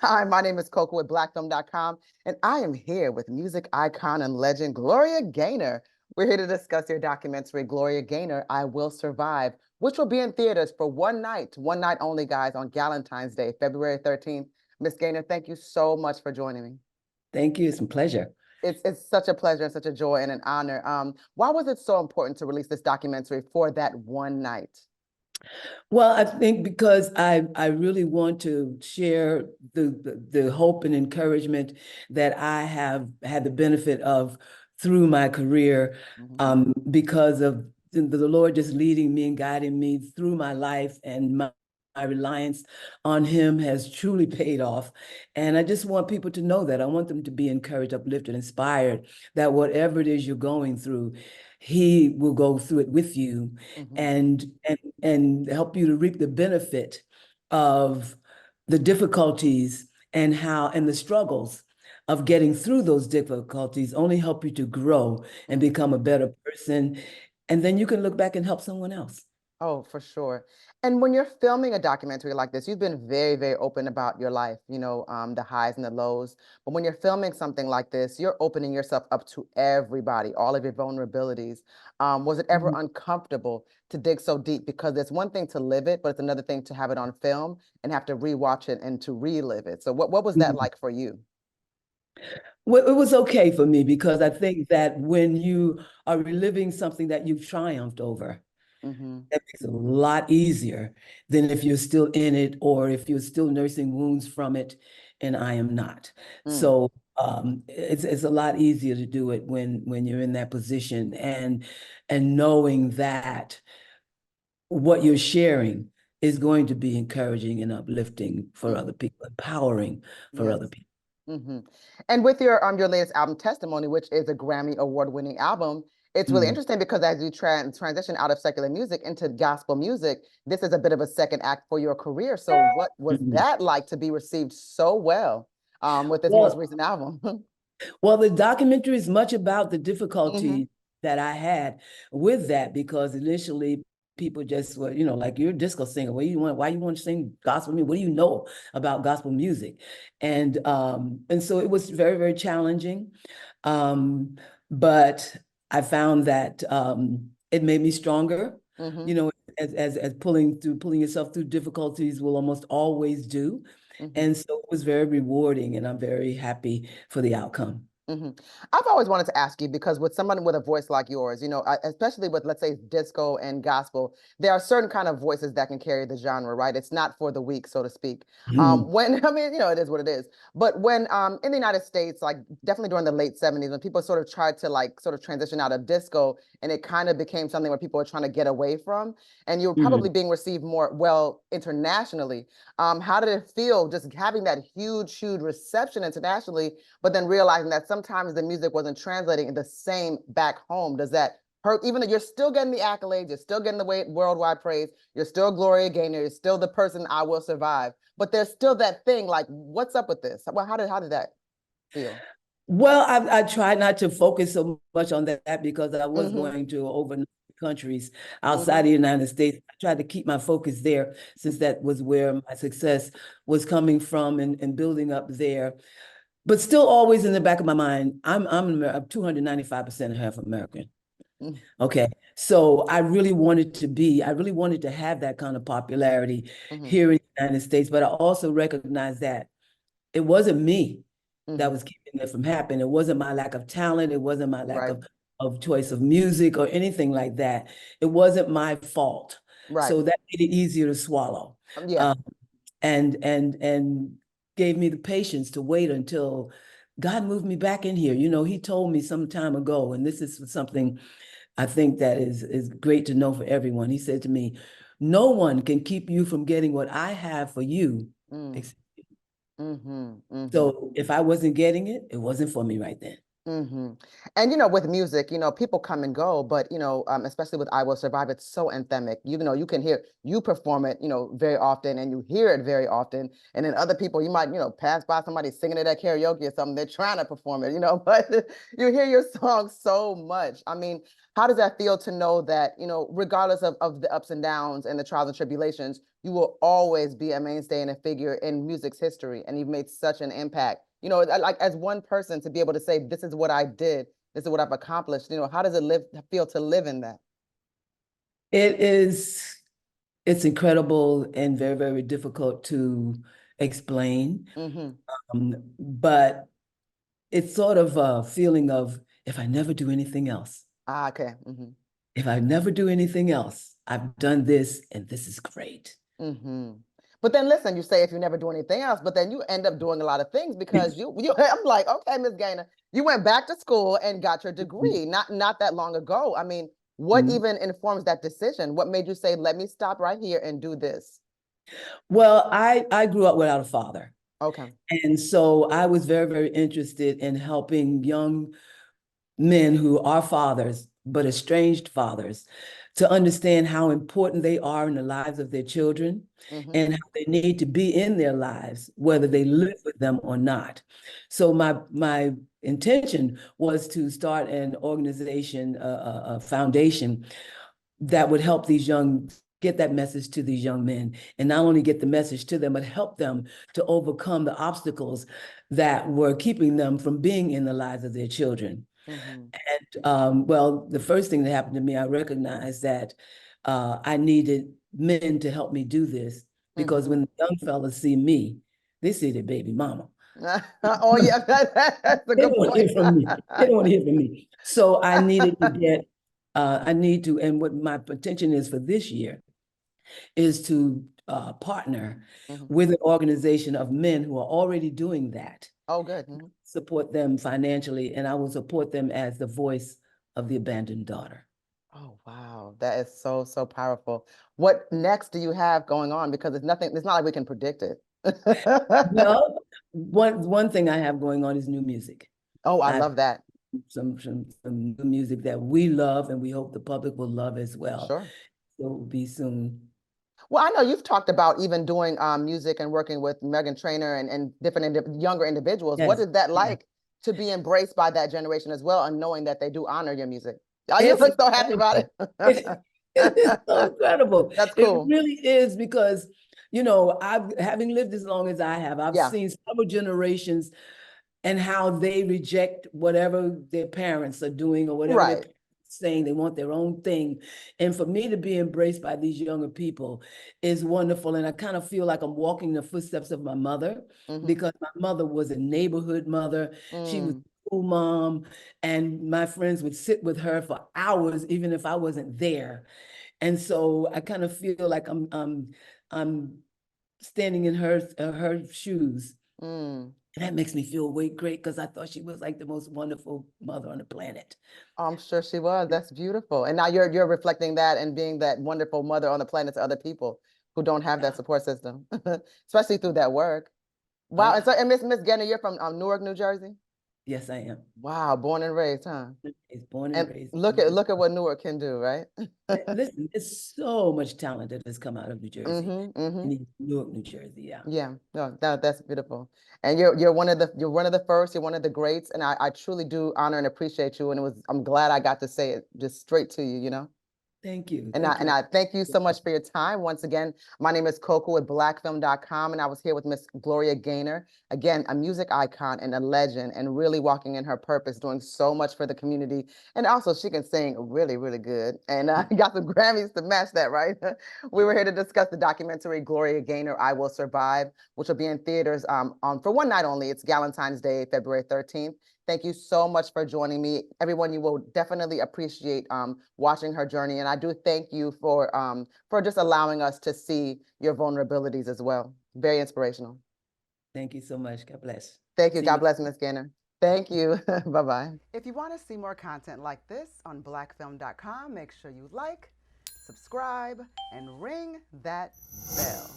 Hi, my name is Koku with blackfilm.com, and I am here with music icon and legend Gloria Gaynor. We're here to discuss your documentary, Gloria Gaynor, I Will Survive, which will be in theaters for one night only, guys, on Galentine's Day, February 13th. Miss Gaynor, thank you so much for joining me. Thank you. It's a pleasure. It's such a pleasure and such a joy and an honor. Why was it so important to release this documentary for that one night? Well, I think because I really want to share the hope and encouragement that I have had the benefit of through my career, because of the Lord just leading me and guiding me through my life, and my reliance on Him has truly paid off. And I just want people to know that. I want them to be encouraged, uplifted, inspired, that whatever it is you're going through, He will go through it with you, and help you to reap the benefit of the difficulties and the struggles of getting through those difficulties. Only help you to grow and become a better person. And then you can look back and help someone else. Oh, for sure. And when you're filming a documentary like this, you've been very, very open about your life, the highs and the lows. But when you're filming something like this, you're opening yourself up to everybody, all of your vulnerabilities. Was it ever uncomfortable to dig so deep? Because it's one thing to live it, but it's another thing to have it on film and have to rewatch it and to relive it. So what was that like for you? Well, it was okay for me because I think that when you are reliving something that you've triumphed over, that makes it a lot easier than if you're still in it or if you're still nursing wounds from it, and I am not. So it's a lot easier to do it when you're in that position, and knowing that what you're sharing is going to be encouraging and uplifting for other people, empowering for other people. And with your latest album, Testimony, which is a Grammy award-winning album, it's really interesting because as you transition out of secular music into gospel music, this is a bit of a second act for your career. So what was that like to be received so well with this most recent album? Well, the documentary is much about the difficulty that I had with that, because initially people just were, like, you're a disco singer. Why you want to sing gospel music? What do you know about gospel music? And so it was very, very challenging. But I found that it made me stronger, as pulling yourself through difficulties will almost always do. And so it was very rewarding, and I'm very happy for the outcome. I've always wanted to ask you, because with someone with a voice like yours, especially with, let's say, disco and gospel, there are certain kind of voices that can carry the genre, right? It's not for the weak, so to speak. When, I mean, it is what it is. But when in the United States, like definitely during the late 70s, when people sort of tried to sort of transition out of disco, and it kind of became something where people were trying to get away from, and you were probably being received more well internationally. How did it feel just having that huge reception internationally, but then realizing that sometimes the music wasn't translating the same back home? Does that hurt? Even though you're still getting the accolades, you're still getting the worldwide praise, you're still Gloria Gaynor, you're still the person I will survive, but there's still that thing like, what's up with this? Well, how did that feel? Well, I tried not to focus so much on that because I was going to over countries outside the United States. I tried to keep my focus there, since that was where my success was coming from, and building up there. But still always in the back of my mind, I'm 295% half American. Okay. So I really wanted to have that kind of popularity here in the United States, but I also recognized that it wasn't me that was keeping it from happening. It wasn't my lack of talent. It wasn't my lack of choice of music or anything like that. It wasn't my fault. So that made it easier to swallow. And gave me the patience to wait until God moved me back in here. He told me some time ago, and this is something I think that is great to know for everyone. He said to me, no one can keep you from getting what I have for you. So if I wasn't getting it, it wasn't for me right then. Mm-hmm. And with music, people come and go, but especially with "I Will Survive," it's so anthemic. You can hear you perform it, very often, and you hear it very often. And then other people, you might, pass by somebody singing it at karaoke or something. They're trying to perform it, but you hear your song so much. I mean, how does that feel to know that, regardless of the ups and downs and the trials and tribulations, you will always be a mainstay and a figure in music's history, and you've made such an impact? Like as one person to be able to say, this is what I did, this is what I've accomplished. How does it feel to live in that? It's incredible and very, very difficult to explain. Mm-hmm. But it's sort of a feeling of, if I never do anything else, Ah, okay. Mm-hmm. if I never do anything else, I've done this and this is great. Mm-hmm. But then listen, you say if you never do anything else, but then you end up doing a lot of things because I'm like, okay, Miss Gaynor, you went back to school and got your degree not that long ago. I mean, what even informs that decision? What made you say, let me stop right here and do this? Well, I grew up without a father. Okay. And so I was very, very interested in helping young men who are fathers, but estranged fathers, to understand how important they are in the lives of their children Mm-hmm. and how they need to be in their lives, whether they live with them or not. So my intention was to start an organization, a foundation that would help these young get that message to these young men, and not only get the message to them, but help them to overcome the obstacles that were keeping them from being in the lives of their children. Mm-hmm. And well, the first thing that happened to me, I recognized that I needed men to help me do this, because when the young fellas see me, they see their baby mama. Oh yeah, that's a They good don't want to point. hear from me. They don't want to hear from me. So I needed to get, I need to, and what my intention is for this year is to partner Mm-hmm. with an organization of men who are already doing that, Oh, good. Mm-hmm. support them financially, and I will support them as the voice of the abandoned daughter. Oh, wow. That is so, so powerful. What next do you have going on? Because it's not like we can predict it. Well, one thing I have going on is new music. Oh, I I have love that. some new music that we love and we hope the public will love as well. Sure. So it will be soon. Well, I know you've talked about even doing music and working with Megan Trainor and different younger individuals. What Yes. is that Yeah. like to be embraced by that generation as well and knowing that they do honor your music? Oh, you It's look so happy about incredible. It is so incredible. That's It cool. really is, because, I've having lived as long as I have, I've Yeah. seen several generations and how they reject whatever their parents are doing or whatever they're Right. saying. They want their own thing. And for me to be embraced by these younger people is wonderful. And I kind of feel like I'm walking in the footsteps of my mother, Mm-hmm. because my mother was a neighborhood mother. She was Mm. a school mom, and my friends would sit with her for hours, even if I wasn't there. And so I kind of feel like I'm standing in her shoes. Mm. And that makes me feel way great, because I thought she was like the most wonderful mother on the planet. Oh, I'm sure she was. That's beautiful. And now you're reflecting that and being that wonderful mother on the planet to other people who don't have that Yeah. support system, especially through that work. Oh Wow. And yeah. so, and Miss Gaynor, you're from Newark, New Jersey. Yes, I am. Wow, born and raised, huh? He's born and And raised. look at what Newark can do, right? Listen, there's so much talent that has come out of New Jersey. Mm-hmm. Mm-hmm. In Newark, New Jersey, yeah. Yeah, no, that's beautiful. And you're one of the first, you're one of the greats, and I truly do honor and appreciate you. And I'm glad I got to say it just straight to you. Thank you. And I Thank and you. I thank you so much for your time. Once again, my name is Koku with blackfilm.com, and I was here with Miss Gloria Gaynor. Again, a music icon and a legend, and really walking in her purpose, doing so much for the community. And also, she can sing really, really good. And got some Grammys to match that, right? We were here to discuss the documentary Gloria Gaynor, I Will Survive, which will be in theaters on for one night only. It's Galentine's Day, February 13th. Thank you so much for joining me. Everyone, you will definitely appreciate watching her journey. And I do thank you for just allowing us to see your vulnerabilities as well. Very inspirational. Thank you so much. God bless. Thank you. See God you. bless, Ms. Gaynor. Thank you. Bye-bye. If you want to see more content like this on blackfilm.com, make sure you like, subscribe, and ring that bell.